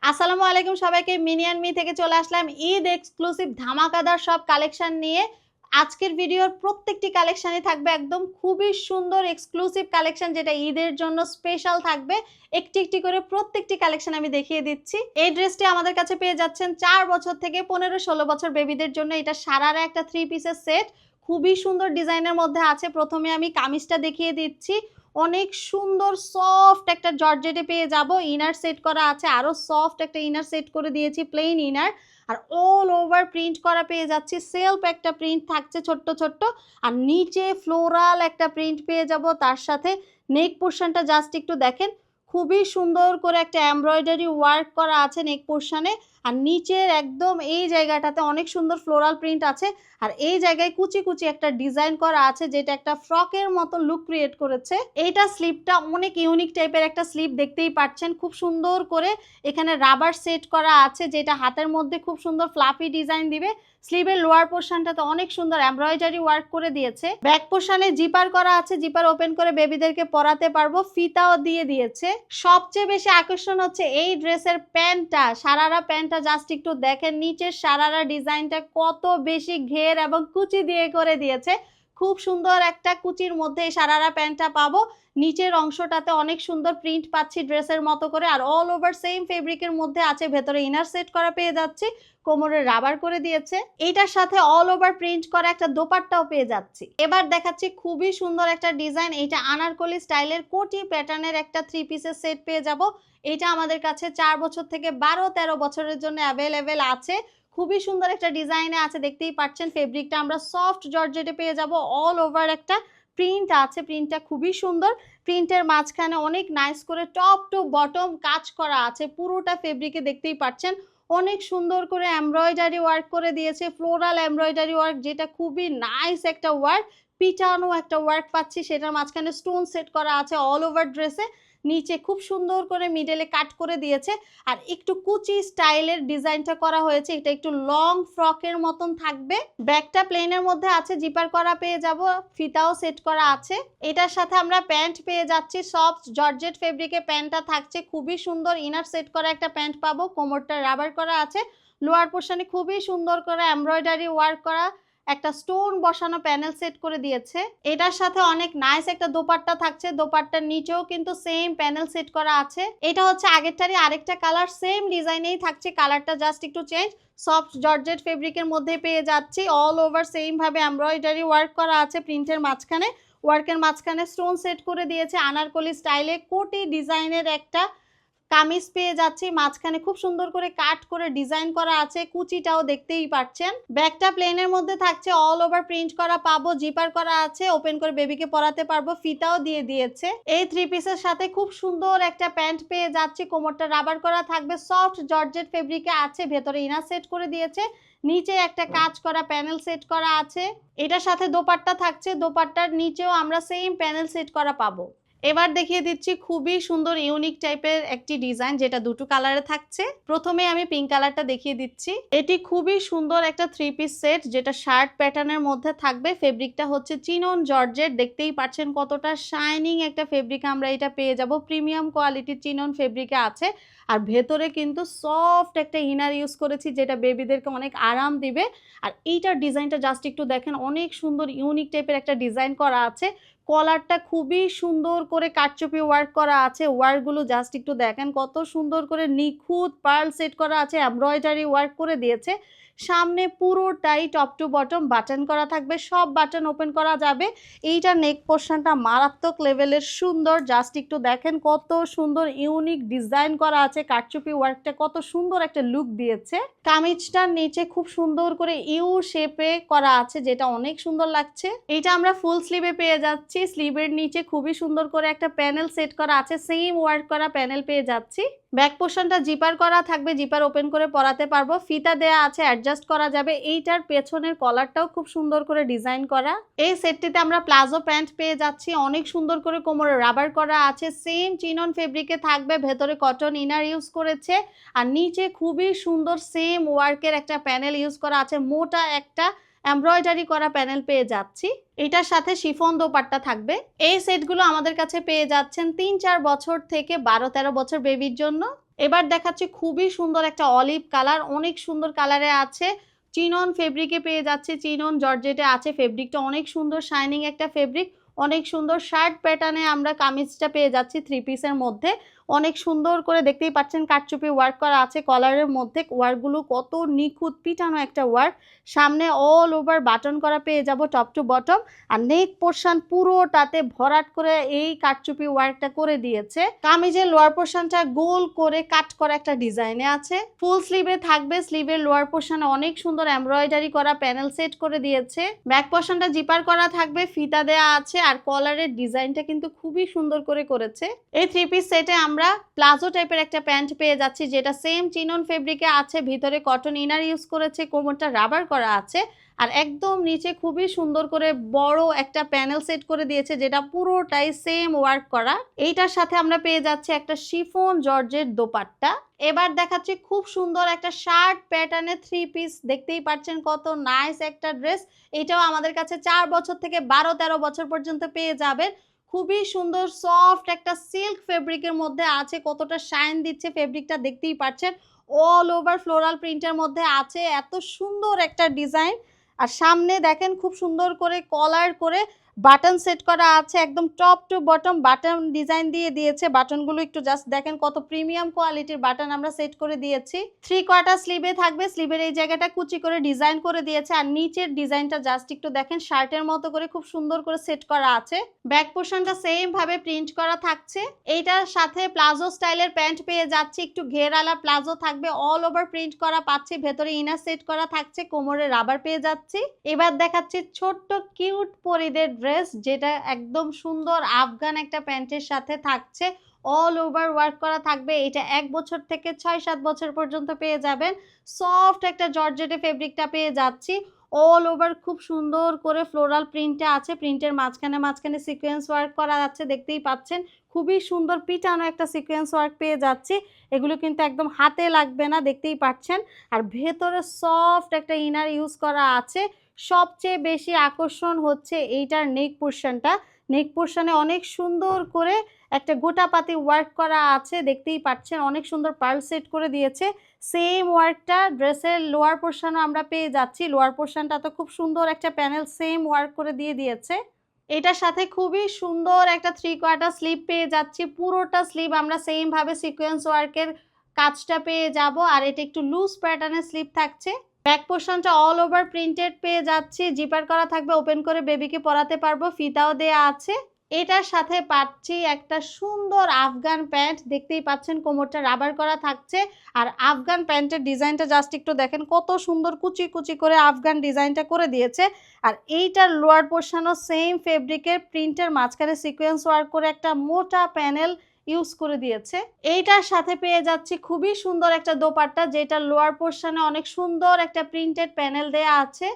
আসসালামু আলাইকুম সবাইকে। মিনি অ্যান্ড মি থেকে চলে আসলাম ঈদ এক্সক্লুসিভ ধামাকাদার সব কালেকশন নিয়ে। আজকের ভিডিওর প্রত্যেকটি কালেকশনই থাকবে একদম খুবই সুন্দর এক্সক্লুসিভ কালেকশন, যেটা ঈদের জন্য স্পেশাল থাকবে। একটি একটি করে প্রত্যেকটি কালেকশন আমি দেখিয়ে দিচ্ছি। এই ড্রেসটি আমাদের কাছে পেয়ে যাচ্ছেন 4 বছর থেকে 15-16 বছর বেবিদের জন্য। এটা সারারা একটা 3 পিসের সেট, খুবই সুন্দর ডিজাইনের মধ্যে আছে। প্রথমে আমি কামিজটা দেখিয়ে দিচ্ছি। অনেক সুন্দর সফট একটা জর্জেটে পেয়ে যাব। ইনার সেট করা আছে, আরো সফট একটা ইনার সেট করে দিয়েছি, প্লেন ইনার। আর অল ওভার প্রিন্ট করা পেয়ে যাচ্ছি। সেলফ একটা প্রিন্ট থাকছে ছোট্ট ছোট্ট, আর নিচে ফ্লোরাল একটা প্রিন্ট পেয়ে যাব। তার সাথে নেক পোর্শনটা জাস্ট একটু দেখেন, খুবই সুন্দর করে একটা এমব্রয়ডারি ওয়ার্ক করা আছে নেক পোর্শনে। আর নিচের একদম এই জায়গাটাতে অনেক সুন্দর ফ্লোরাল প্রিন্ট আছে। আর এই জায়গায় কুচি কুচি একটা ডিজাইন করা আছে, যেটা একটা ফ্রকের মতো লুক ক্রিয়েট করেছে। এইটা স্লিপটা অনেক ইউনিক টাইপের একটা স্লিপ, দেখতেই পাচ্ছেন। খুব সুন্দর করে এখানে রাবার সেট করা আছে, যেটা হাতের মধ্যে খুব সুন্দর ফ্লাফি ডিজাইন দিবে। স্লিভের লোয়ার পোর্শনটাতে অনেক সুন্দর এমব্রয়ডারি ওয়ার্ক করে দিয়েছে। ব্যাক পোর্শনে জিপার করা আছে, জিপার ওপেন করে বেবিদেরকে পরাতে পারবো, ফিতাও দিয়ে দিয়েছে। সবচেয়ে বেশি আকর্ষণ হচ্ছে এই ড্রেসের প্যান্টটা। সারারা প্যান্টটা জাস্ট একটু দেখেন, নিচের সারারা ডিজাইনটা কত বেশি ঘের এবং কুচি দিয়ে করে দিয়েছে। খুব সুন্দর একটা কুচির মধ্যে এই সারারা প্যান্টটা পাবো। নিচের অংশটাতে অনেক সুন্দর প্রিন্ট পাচ্ছি ড্রেসের মতো করে, আর অল ওভার সেম ফেব্রিকের মধ্যে আছে। ভেতরে ইনার সেট করা পেয়ে যাচ্ছি, কোমরে রাবার করে দিয়েছে। এইটার সাথে অল ওভার প্রিন্ট করা একটা দোপাট্টাও পেয়ে যাচ্ছি। এবার দেখাচ্ছি খুবই সুন্দর একটা ডিজাইন। এইটা আনারকলি স্টাইলের কোটি প্যাটার্নের একটা 3 পিসের সেট পেয়ে যাব। এটা আমাদের কাছে 4 বছর থেকে 12-13 বছরের জন্য অ্যাভেলেবেল আছে। খুবই সুন্দর একটা ডিজাইনে আছে, দেখতেই পাচ্ছেন। ফেব্রিকটা আমরা সফট জর্জেটে পেয়ে যাব। অল ওভার একটা প্রিন্ট আছে, প্রিন্টটা খুবই সুন্দর। প্রিন্টের মাঝখানে অনেক নাইস করে টপ টু বটম কাজ করা আছে পুরোটা ফেব্রিকে, দেখতেই পাচ্ছেন। অনেক সুন্দর করে এমব্রয়ডারি ওয়ার্ক করে দিয়েছে, ফ্লোরাল এমব্রয়ডারি ওয়ার্ক, যেটা খুবই নাইস একটা ওয়ার্ক। পিটানো একটা ওয়ার্ক পাচ্ছি, সেটার মাঝখানে স্টোন সেট করা আছে অল ওভার ড্রেসে। নিচে খুব সুন্দর করে মিডলে কাট করে দিয়েছে, আর একটু কুচি স্টাইলের ডিজাইনটা করা হয়েছে। এটা একটু লং ফ্রকের মতন থাকবে। ব্যাকটা প্লেনের মধ্যে আছে, জিপার করা পেয়ে যাব, ফিতাও সেট করা আছে। এটার সাথে আমরা প্যান্ট পেয়ে যাচ্ছি, সফট জর্জেট ফেব্রিকে প্যান্টটা থাকছে। খুবই সুন্দর ইনার সেট করা একটা প্যান্ট পাবো, কোমরটা রাবার করা আছে। লোয়ার পোর্শনে খুবই সুন্দর করে এমব্রয়ডারি ওয়ার্ক করা একটা স্টোন বসানো প্যানেল সেট করে দিয়েছে। এটার সাথে অনেক নাইস একটা দোপাট্টা থাকছে, দোপাট্টার নিচেও কিন্তু সেম প্যানেল সেট করা আছে। এটা হচ্ছে আগেরটারই আরেকটা কালার, সেম ডিজাইনেই থাকছে, কালারটা জাস্ট একটু চেঞ্জ। সফট জর্জেট ফেব্রিকের মধ্যে পেয়ে যাচ্ছি। অল ওভার সেম ভাবে এমব্রয়ডারি ওয়ার্ক করা আছে। প্রিন্টের মাঝখানে ওয়ার্কের মাঝখানে স্টোন সেট করে দিয়েছে। আনারকলি স্টাইলে কোটি ডিজাইনের একটা কামিজ পেয়ে যাচ্ছি, মাঝখানে খুব সুন্দর করে কাট করে ডিজাইন করা আছে, কুচিটাও দেখতেই পাচ্ছেন। ব্যাকটা প্লেনের মধ্যে থাকছে, অল ওভার প্রিন্ট করা পাবো, জিপার করা আছে, ওপেন করে বেবিকে পরাতে পারবো, ফিতাও দিয়ে দিয়েছে। এই 3 পিসের সাথে খুব সুন্দর একটা প্যান্ট পেয়ে যাচ্ছি, কোমরটা রাবার করা থাকবে, সফট জর্জেট ফেব্রিকে আছে, ভেতরে ইনার সেট করে দিয়েছে। নিচে একটা কাজ করা প্যানেল সেট করা আছে। এটার সাথে দোপাট্টা থাকছে, দোপাট্টার নিচেও আমরা সেম প্যানেল সেট করা পাবো। এবার দেখিয়ে দিচ্ছি খুবই সুন্দর ইউনিক টাইপের একটি ডিজাইন, যেটা দুটো কালারে থাকছে। প্রথমে আমি পিঙ্ক কালারটা দেখিয়ে দিচ্ছি। এটি খুবই সুন্দর একটা 3 পিস সেট, যেটা শার্ট প্যাটার্নের মধ্যে থাকবে। ফেব্রিকটা হচ্ছে চিনন জর্জেট, দেখতেই পাচ্ছেন কতটা শাইনিং একটা ফেব্রিক আমরা এটা পেয়ে যাব। প্রিমিয়াম কোয়ালিটির চিনন ফেব্রিকে আছে, আর ভেতরে কিন্তু সফট একটা ইনার ইউজ করেছি, যেটা বেবিদেরকে অনেক আরাম দিবে। আর এইটার ডিজাইনটা জাস্ট একটু দেখেন, অনেক সুন্দর ইউনিক টাইপের একটা ডিজাইন করা আছে। কলারটা খুবই সুন্দর করে কাটচুপি ওয়ার্ক করা আছে। ওয়ার্কগুলো জাস্ট একটু দেখেন, কত সুন্দর করে নিখুঁত পার্ল সেট করা আছে, এমব্রয়ডারি ওয়ার্ক করে দিয়েছে। সামনে পুরোটাই টপ টু বটম বাটন করা থাকবে, সব বাটন ওপেন করা যাবে। এইটা নেক পোর্শনটা মারাত্মক লেভেলের সুন্দর, জাস্ট একটু দেখেন কত সুন্দর ইউনিক ডিজাইন করা আছে। কাটচুপি ওয়ার্কটা কত সুন্দর একটা লুক দিয়েছে। কামিজটার নিচে খুব সুন্দর করে ইউ শেপে করা আছে, যেটা অনেক সুন্দর লাগছে। এইটা আমরা ফুল স্লিভে পেয়ে যাচ্ছি। স্লিভের নিচে খুবই সুন্দর করে একটা প্যানেল সেট করা আছে, সেম ওয়ার্ক করা প্যানেল পেয়ে যাচ্ছি। ব্যাক পোর্শনটা জিপার করা থাকবে, জিপার ওপেন করে পরাতে পারবো, ফিতা দেয়া আছে, অ্যাডজাস্ট করা যাবে। এইটার পেছনের কলারটাও খুব সুন্দর করে ডিজাইন করা। এই সেটটিতে আমরা প্লাজো প্যান্ট পেয়ে যাচ্ছি, অনেক সুন্দর করে কোমরে রাবার করা আছে, সেম চিনন ফেব্রিকে থাকবে, ভেতরে কটন ইনার ইউজ করেছে। আর নিচে খুবই সুন্দর সেম ওয়ার্কের একটা প্যানেল ইউজ করা আছে, মোটা একটা এমব্রয়ডারি করা প্যানেল পেয়ে যাচ্ছি। এটার সাথে শিফন দোপাট্টা থাকবে। এই সেটগুলো আমাদের কাছে পেয়ে যাচ্ছেন 3-4 বছর থেকে 12-13 বছর বেবির জন্য। এবার দেখাচ্ছি খুবই সুন্দর একটা অলিভ কালার, অনেক সুন্দর কালারে আছে। চিনন ফেব্রিকে পেয়ে যাচ্ছে, চিনন জর্জেটে আছে। ফেব্রিকটা অনেক সুন্দর, শাইনিং একটা ফেব্রিক, অনেক সুন্দর শার্ট প্যাটার্নে আমরা কামিজটা পেয়ে যাচ্ছি 3 পিসের মধ্যে। অনেক সুন্দর করে দেখতেই পাচ্ছেন কাটচুপি ওয়ার্ক করা আছে কলারের মধ্যে। ওয়ার্কগুলো কত নিখুঁত পিটানো একটা ওয়ার্ক। সামনে অল ওভার বাটন করা পেয়ে যাব টপ টু বটম। আর নেক পোর্শন পুরোটাতে ভরাট করে এই কাটচুপি ওয়ার্কটা করে দিয়েছে। কামিজের লোয়ার পোর্শনটা গোল করে কাট করা একটা ডিজাইনে আছে। ফুল স্লিভে থাকবে, স্লিভের লোয়ার পোর্শনে অনেক সুন্দর এমব্রয়ডারি করা প্যানেল সেট করে দিয়েছে। ব্যাক পোর্শনটা জিপার করা থাকবে, ফিতা দেয়া আছে। আর কলারের ডিজাইনটা কিন্তু খুবই সুন্দর করে করেছে। এই 3 পিস সেটে আমরা প্লাজো টাইপের একটা প্যান্ট পেয়ে যাচ্ছি, যেটা সেম চিনন ফেব্রিকে আছে। ভিতরে কটন ইনার ইউজ করেছে, কোমরটা রাবার করা আছে। আর একদম নিচে খুবই সুন্দর করে বড় একটা প্যানেল সেট করে দিয়েছে, যেটা পুরোটাই সেম ওয়ার্ক করা। এইটার সাথে আমরা পেয়ে যাচ্ছি একটা শিফন জর্জের দোপাট্টা। এবার দেখাচ্ছি খুব সুন্দর একটা শার্ট প্যাটার্নে 3 পিস। দেখতেই পাচ্ছেন কত নাইস একটা ড্রেস। এটাও আমাদের কাছে 4 বছর থেকে 12-13 বছর পর্যন্ত পেয়ে যাবেন। খুবই সুন্দর সফট একটা সিল্ক ফেব্রিকের মধ্যে আছে, কতটা শাইন দিচ্ছে ফেব্রিকটা দেখতেই পাচ্ছেন। অল ওভার ফ্লোরাল প্রিন্টের মধ্যে আছে, এত সুন্দর একটা ডিজাইন। আর সামনে দেখেন খুব সুন্দর করে কলার করে বাটন সেট করা আছে, একদম top to bottom button design দিয়ে দিয়েছে। বাটনগুলো একটু জাস্ট দেখেন কত প্রিমিয়াম কোয়ালিটির বাটন আমরা সেট করে দিয়েছি। 3/4 স্লিভে থাকবে, স্লিভের এই জায়গাটা কুচি করে ডিজাইন করে দিয়েছে। আর নিচের ডিজাইনটা জাস্ট একটু দেখেন শার্টের মতো করে খুব সুন্দর করে সেট করা আছে। ব্যাক পোর্শনটা সেম ভাবে প্রিন্ট করা থাকছে। এইটার সাথে প্লাজো স্টাইলের প্যান্ট পেয়ে যাচ্ছি, একটু ঘেরালা প্লাজো থাকবে, অল ওভার প্রিন্ট করা পাচ্ছি। ভেতরে ইনার সেট করা থাকছে, কোমরে রাবার পেয়ে যাচ্ছি। এবার দেখাচ্ছি ছোট্ট কিউট পরিদের ড্রেস, যেটা একদম সুন্দর আফগান একটা প্যান্টের সাথে থাকছে। অল ওভার ওয়ার্ক করা থাকবে। এটা 1 বছর থেকে 6-7 বছর পর্যন্ত পেয়ে যাবেন। সফট একটা জর্জেটে ফেব্রিকটা পেয়ে যাচ্ছি। অল ওভার খুব সুন্দর করে ফ্লোরাল প্রিন্টে আছে, প্রিন্টের মাঝখানে মাঝখানে সিকোয়েন্স ওয়ার্ক করা যাচ্ছে, দেখতেই পাচ্ছেন। খুবই সুন্দর পিটানো একটা সিকোয়েন্স ওয়ার্ক পেয়ে যাচ্ছি। এগুলো কিন্তু একদম হাতে লাগবে না, দেখতেই পাচ্ছেন। আর ভেতরে সফট একটা ইনার ইউজ করা আছে। সবচেয়ে বেশি আকর্ষণ হচ্ছে এইটার নেক পোর্শনটা। নেক পোর্শনে অনেক সুন্দর করে একটা গোটাপাতি ওয়ার্ক করা আছে, দেখতেই পাচ্ছেন। অনেক সুন্দর পার্ল সেট করে দিয়েছে। সেম ওয়ার্কটা ড্রেসের লোয়ার পোর্শনও আমরা পেয়ে যাচ্ছি। লোয়ার পোর্শনটা তো খুব সুন্দর একটা প্যানেল সেম ওয়ার্ক করে দিয়ে দিয়েছে। এটার সাথে খুবই সুন্দর একটা 3/4 স্লিভ পেয়ে যাচ্ছি। পুরোটা স্লিভ আমরা সেম ভাবে সিকোয়েন্স ওয়ার্কের কাজটা পেয়ে যাব। আর এটা একটু লুজ প্যাটার্নের স্লিভ থাকছে। ব্যাক পোর্শনটা অল ওভার প্রিন্টেড পেয়ে যাচ্ছি, জিপার করা থাকবে, ওপেন করে বেবিকে পরাতে পারবো, ফিতাও দেয়া আছে। এটার সাথে পাচ্ছি একটা সুন্দর আফগান প্যান্ট, দেখতেই পাচ্ছেন কোমরটা রাবার করা থাকছে। আর আফগান প্যান্টের ডিজাইনটা জাস্ট একটু দেখেন কত সুন্দর কুচি কুচি করে আফগান ডিজাইনটা করে দিয়েছে। আর এইটার লোয়ার পোর্শনও সেম ফেব্রিকের প্রিন্টের মাঝখানে সিকোয়েন্স ওয়ার্ক করে একটা মোটা প্যানেল ইউজ করে দিয়েছে। এইটার সাথে পেয়ে যাচ্ছি খুবই সুন্দর একটা দোপাট্টা, যেটা লোয়ার পোর্শনে অনেক সুন্দর একটা প্রিন্টেড প্যানেল দেয়া আছে।